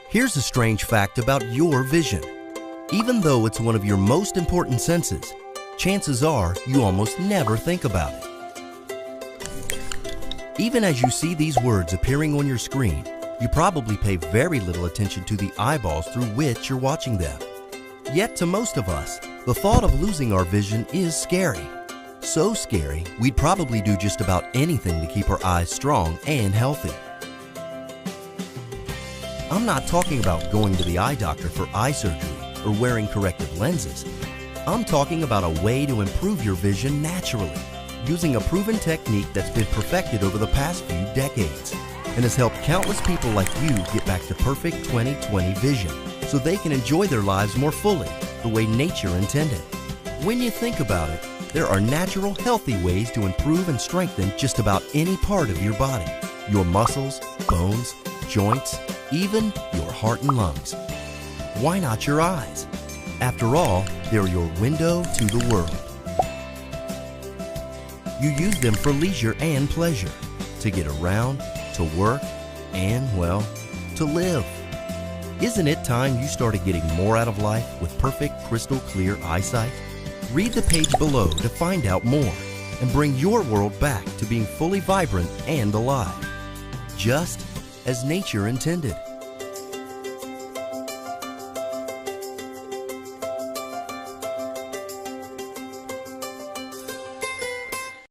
Here's a strange fact about your vision. Even though it's one of your most important senses, chances are you almost never think about it. Even as you see these words appearing on your screen, you probably pay very little attention to the eyeballs through which you're watching them. Yet to most of us, the thought of losing our vision is scary. So scary, we'd probably do just about anything to keep our eyes strong and healthy. I'm not talking about going to the eye doctor for eye surgery or wearing corrective lenses. I'm talking about a way to improve your vision naturally, using a proven technique that's been perfected over the past few decades and has helped countless people like you get back to perfect 20/20 vision so they can enjoy their lives more fully the way nature intended. When you think about it, there are natural, healthy ways to improve and strengthen just about any part of your body, your muscles, bones, joints, even your heart and lungs. Why not your eyes? After all, they're your window to the world. You use them for leisure and pleasure, to get around, to work, and, well, to live. Isn't it time you started getting more out of life with perfect, crystal clear eyesight? Read the page below to find out more and bring your world back to being fully vibrant and alive, just as nature intended.